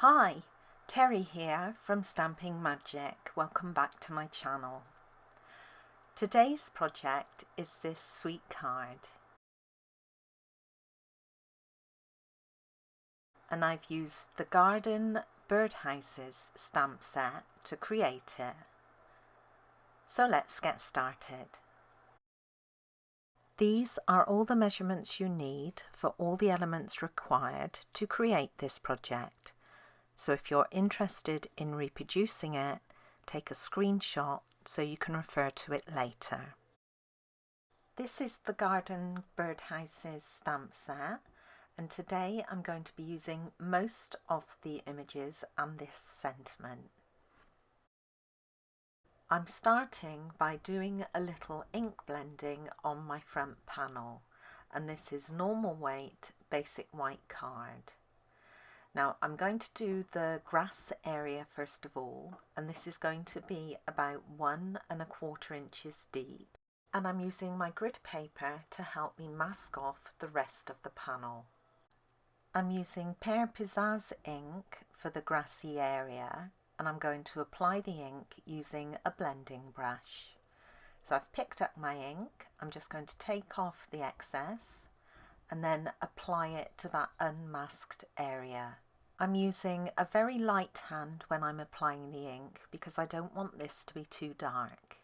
Hi, Teri here from Stamping Magic. Welcome back to my channel. Today's project is this sweet card. And I've used the Garden Birdhouses stamp set to create it. So let's get started. These are all the measurements you need for all the elements required to create this project. So if you're interested in reproducing it, take a screenshot so you can refer to it later. This is the Garden Birdhouses stamp set, and today I'm going to be using most of the images and this sentiment. I'm starting by doing a little ink blending on my front panel, and this is normal weight basic white card. Now I'm going to do the grass area first of all, and this is going to be about 1¼ inches deep, and I'm using my grid paper to help me mask off the rest of the panel. I'm using Pear Pizzazz ink for the grassy area, and I'm going to apply the ink using a blending brush. So I've picked up my ink, I'm just going to take off the excess and then apply it to that unmasked area. I'm using a very light hand when I'm applying the ink because I don't want this to be too dark.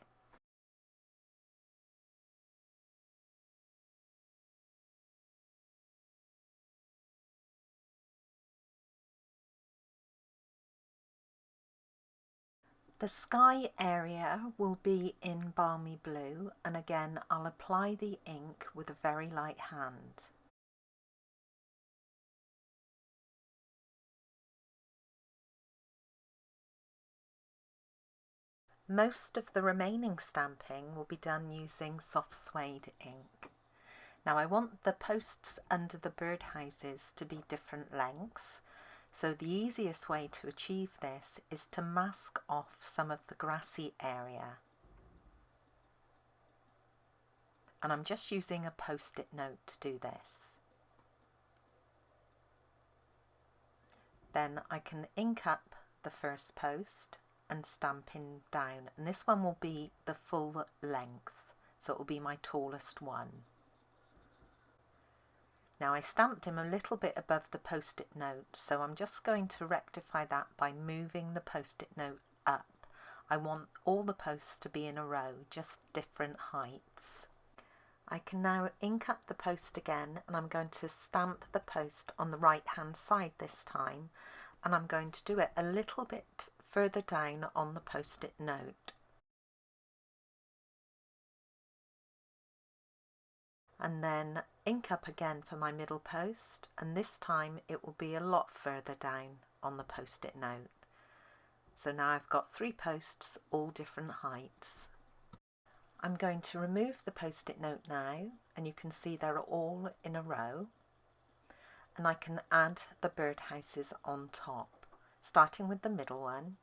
The sky area will be in balmy blue, and again I'll apply the ink with a very light hand. Most of the remaining stamping will be done using soft suede ink. Now I want the posts under the birdhouses to be different lengths, so the easiest way to achieve this is to mask off some of the grassy area. And I'm just using a post-it note to do this. Then I can ink up the first post and stamp in down, and this one will be the full length, so it will be my tallest one. Now I stamped him a little bit above the post-it note, so I'm just going to rectify that by moving the post-it note up. I want all the posts to be in a row, just different heights. I can now ink up the post again, and I'm going to stamp the post on the right hand side this time, and I'm going to do it a little bit further down on the post-it note. And then ink up again for my middle post, and this time it will be a lot further down on the post-it note. So now I've got 3 posts, all different heights. I'm going to remove the post-it note now, and you can see they're all in a row, and I can add the birdhouses on top, starting with the middle one.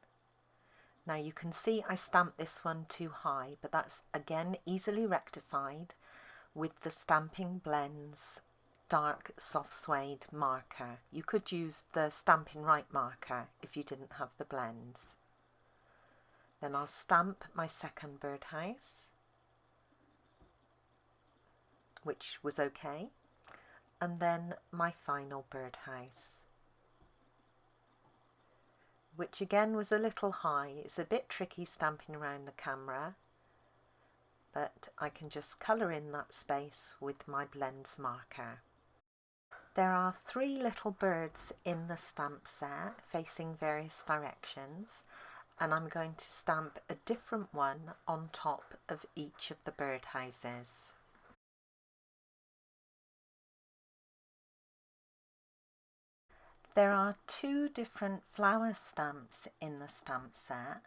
Now you can see I stamped this one too high, but that's again easily rectified with the Stampin' Blends dark soft suede marker. You could use the Stampin' Right marker if you didn't have the blends. Then I'll stamp my second birdhouse, which was okay, and then my final birdhouse, which again was a little high. It's a bit tricky stamping around the camera, but I can just colour in that space with my blends marker. There are 3 little birds in the stamp set facing various directions, and I'm going to stamp a different one on top of each of the birdhouses. There are 2 different flower stamps in the stamp set,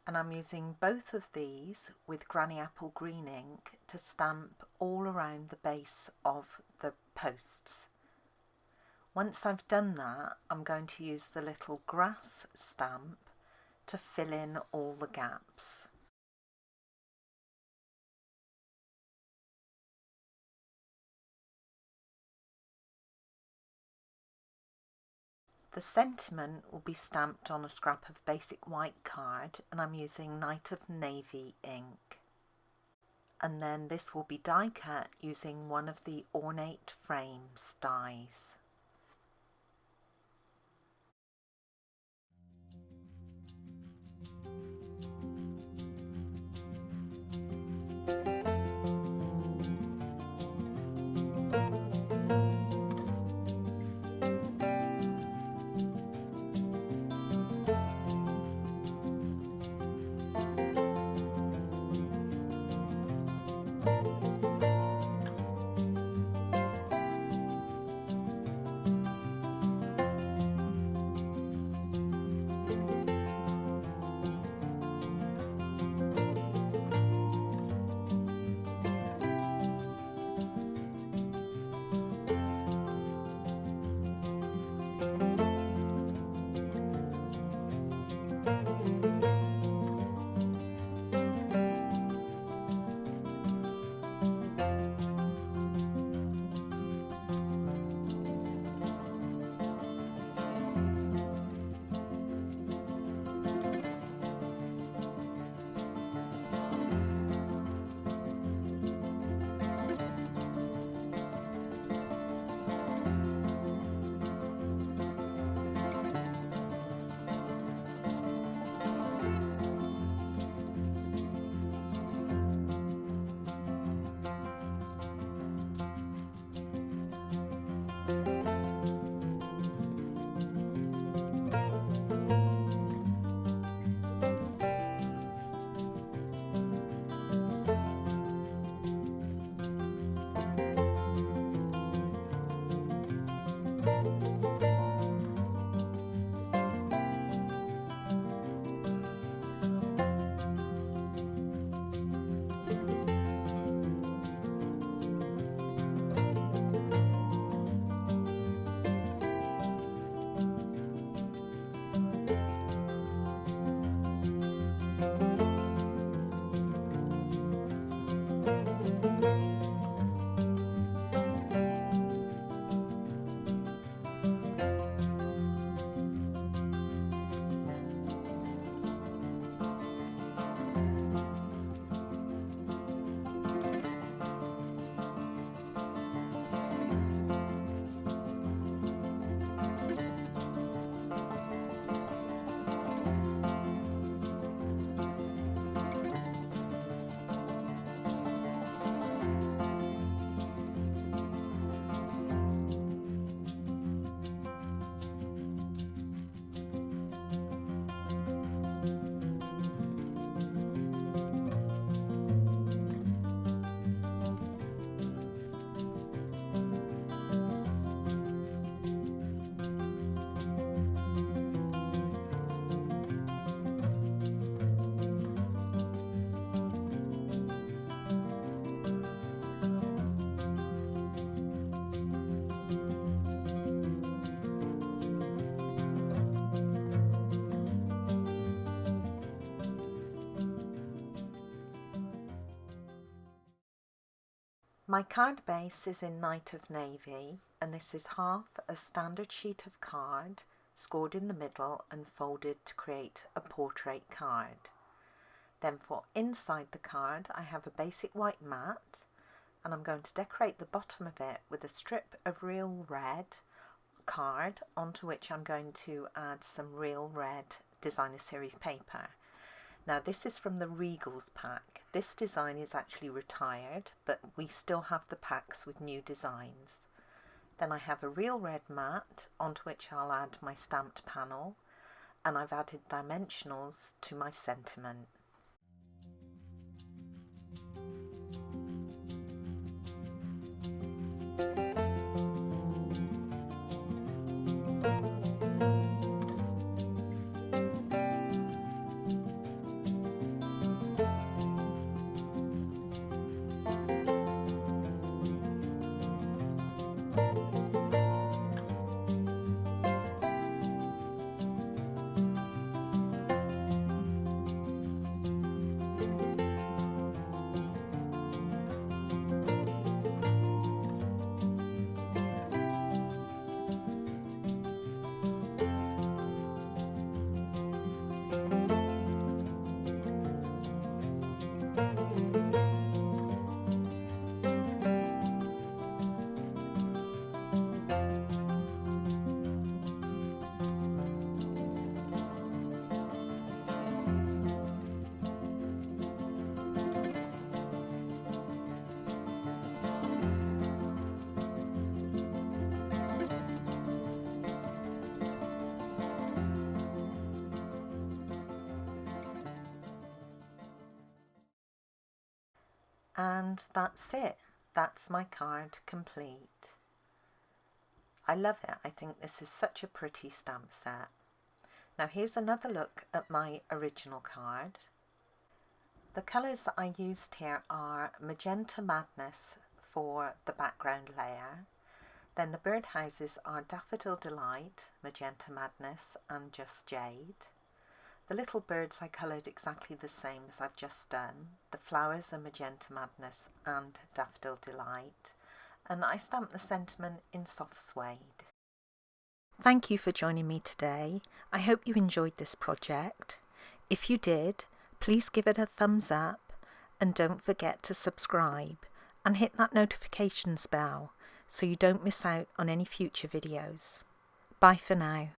and I'm using both of these with Granny Apple green ink to stamp all around the base of the posts. Once I've done that, I'm going to use the little grass stamp to fill in all the gaps. The sentiment will be stamped on a scrap of basic white card, and I'm using Night of Navy ink. And then this will be die cut using one of the Ornate Frames dies. My card base is in Night of Navy, and this is half a standard sheet of card, scored in the middle and folded to create a portrait card. Then for inside the card I have a basic white mat, and I'm going to decorate the bottom of it with a strip of real red card, onto which I'm going to add some real red designer series paper. Now this is from the Regals pack. This design is actually retired, but we still have the packs with new designs. Then I have a real red mat onto which I'll add my stamped panel, and I've added dimensionals to my sentiment. And that's it. That's my card complete. I love it. I think this is such a pretty stamp set. Now here's another look at my original card. The colours that I used here are Magenta Madness for the background layer. Then the birdhouses are Daffodil Delight, Magenta Madness and Just Jade. The little birds I coloured exactly the same as I've just done. The flowers are Magenta Madness and Daffodil Delight. And I stamped the sentiment in soft suede. Thank you for joining me today. I hope you enjoyed this project. If you did, please give it a thumbs up and don't forget to subscribe and hit that notifications bell so you don't miss out on any future videos. Bye for now.